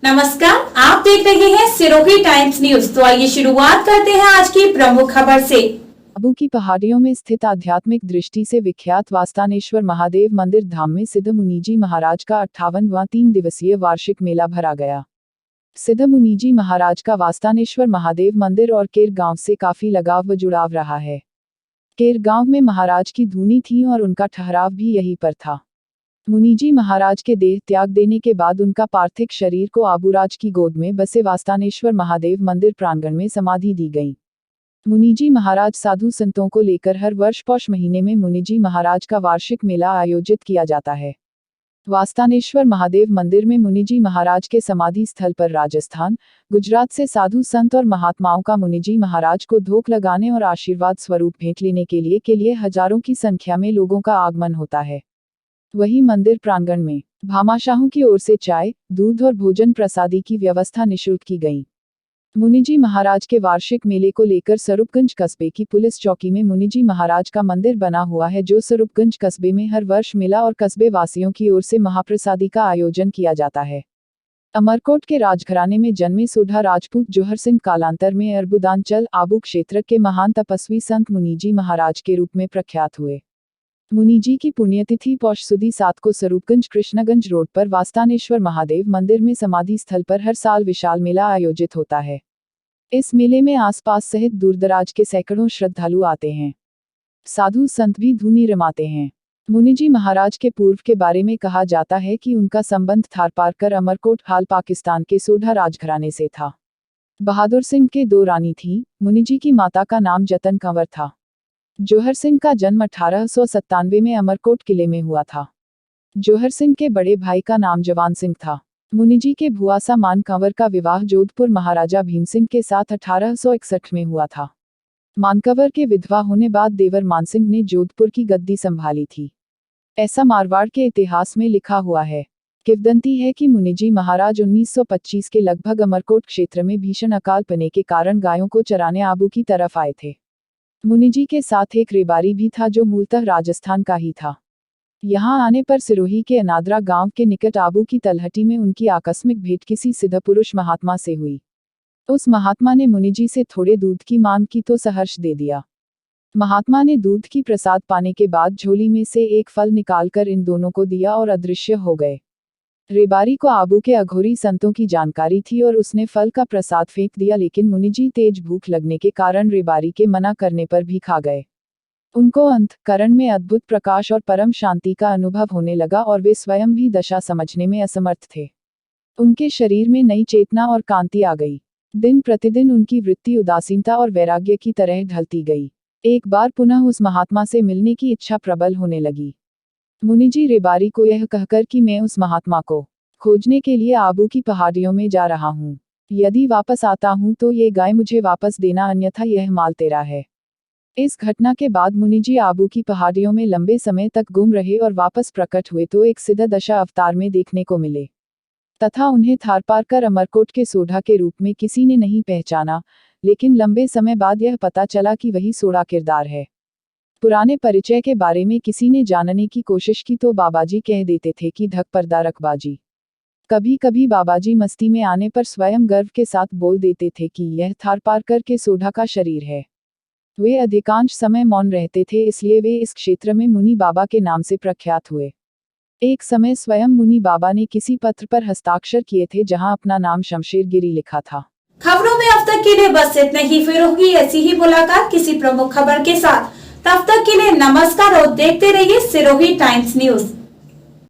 नमस्कार, आप देख रहे हैं सिरोही टाइम्स न्यूज। तो आइए शुरुआत करते हैं आज की प्रमुख खबर से। आबू की पहाड़ियों में स्थित आध्यात्मिक दृष्टि से विख्यात वास्तानेश्वर महादेव मंदिर धाम में सिद्ध मुनिजी महाराज का 58वां 3 दिवसीय वार्षिक मेला भरा गया। सिद्ध मुनिजी महाराज का वास्तानेश्वर महादेव मंदिर और केर गांव से काफी लगाव व जुड़ाव रहा है। केर गांव में महाराज की धूनी थी और उनका ठहराव भी यहीं पर था। मुनिजी महाराज के देह त्याग देने के बाद उनका पार्थिव शरीर को आबूराज की गोद में बसे वास्तानेश्वर महादेव मंदिर प्रांगण में समाधि दी गई। मुनिजी महाराज साधु संतों को लेकर हर वर्ष पौष महीने में मुनिजी महाराज का वार्षिक मेला आयोजित किया जाता है। वास्तानेश्वर महादेव मंदिर में मुनिजी महाराज के समाधि स्थल पर राजस्थान, गुजरात से साधु संत और महात्माओं का मुनिजी महाराज को धोख लगाने और आशीर्वाद स्वरूप भेंट लेने के लिए हजारों की संख्या में लोगों का आगमन होता है। वहीं मंदिर प्रांगण में भामाशाहों की ओर से चाय, दूध और भोजन प्रसादी की व्यवस्था निःशुल्क की गई। मुनिजी महाराज के वार्षिक मेले को लेकर स्वरूपगंज कस्बे की पुलिस चौकी में मुनिजी महाराज का मंदिर बना हुआ है, जो स्वरूपगंज कस्बे में हर वर्ष मेला और कस्बे वासियों की ओर से महाप्रसादी का आयोजन किया जाता है। अमरकोट के राजघराने में जन्मे सोढ़ा राजपूत जोहर सिंह कालांतर में अरबुदांचल आबू क्षेत्र के महान तपस्वी संत मुनिजी महाराज के रूप में प्रख्यात हुए। मुनिजी की पुण्यतिथि पौष सुदी 7 को स्वरूपगंज कृष्णगंज रोड पर वास्तानेश्वर महादेव मंदिर में समाधि स्थल पर हर साल विशाल मेला आयोजित होता है। इस मेले में आसपास सहित दूरदराज के सैकड़ों श्रद्धालु आते हैं। साधु संत भी धूनी रमाते हैं। मुनिजी महाराज के पूर्व के बारे में कहा जाता है कि उनका संबंध थारपारकर अमरकोट हाल पाकिस्तान के सोढ़ा राजघराने से था। बहादुर सिंह के 2 रानी थीं। मुनिजी की माता का नाम जतन कंवर था। जोहर सिंह का जन्म 1897 में अमरकोट किले में हुआ था। जोहर सिंह के बड़े भाई का नाम जवान सिंह था। मुनिजी के भुआसा मान कंवर का विवाह जोधपुर महाराजा भीम सिंह के साथ 1861 में हुआ था। मानकंवर के विधवा होने बाद देवर मानसिंह ने जोधपुर की गद्दी संभाली थी। ऐसा मारवाड़ के इतिहास में लिखा हुआ है। किंवदंती है कि मुनिजी महाराज 1925 के लगभग अमरकोट क्षेत्र में भीषण अकाल पड़ने के कारण गायों को चराने आबू की तरफ आए थे। मुनिजी के साथ एक रेबारी भी था जो मूलतः राजस्थान का ही था। यहाँ आने पर सिरोही के अनादरा गांव के निकट आबू की तलहटी में उनकी आकस्मिक भेंट किसी सिद्ध पुरुष महात्मा से हुई। उस महात्मा ने मुनिजी से थोड़े दूध की मांग की तो सहर्ष दे दिया। महात्मा ने दूध की प्रसाद पाने के बाद झोली में से एक फल निकालकर इन दोनों को दिया और अदृश्य हो गए। रेबारी को आबू के अघोरी संतों की जानकारी थी और उसने फल का प्रसाद फेंक दिया, लेकिन मुनिजी तेज भूख लगने के कारण रेबारी के मना करने पर भी खा गए। उनको अंतःकरण में अद्भुत प्रकाश और परम शांति का अनुभव होने लगा और वे स्वयं भी दशा समझने में असमर्थ थे। उनके शरीर में नई चेतना और कांति आ गई। दिन प्रतिदिन उनकी वृत्ति उदासीनता और वैराग्य की तरह ढलती गई। एक बार पुनः उस महात्मा से मिलने की इच्छा प्रबल होने लगी। मुनिजी रेबारी को यह कहकर कि मैं उस महात्मा को खोजने के लिए आबू की पहाड़ियों में जा रहा हूँ। यदि वापस आता हूँ तो ये गाय मुझे वापस देना, अन्यथा यह माल तेरा है। इस घटना के बाद मुनिजी आबू की पहाड़ियों में लंबे समय तक गुम रहे और वापस प्रकट हुए तो एक सिद्ध दशा अवतार में देखने को मिले तथा उन्हें थारपारकर अमरकोट के सोढ़ा के रूप में किसी ने नहीं पहचाना, लेकिन लंबे समय बाद यह पता चला कि वही सोढ़ा किरदार है। पुराने परिचय के बारे में किसी ने जानने की कोशिश की तो बाबाजी कह देते थे कि ढक पर्दा रख बाजी। कभी कभी बाबाजी मस्ती में आने पर स्वयं गर्व के साथ बोल देते थे कि यह थारपारकर के सोढ़ा का शरीर है। वे अधिकांश समय मौन रहते थे, इसलिए वे इस क्षेत्र में मुनि बाबा के नाम से प्रख्यात हुए। एक समय स्वयं मुनि बाबा ने किसी पत्र पर हस्ताक्षर किए थे जहां अपना नाम शमशेर गिरी लिखा था। खबरों में अब तक के लिए बस इतना ही। फिर होगी ऐसी ही मुलाकात किसी प्रमुख खबर के साथ। तब तक के लिए नमस्कार और देखते रहिए सिरोही टाइम्स न्यूज।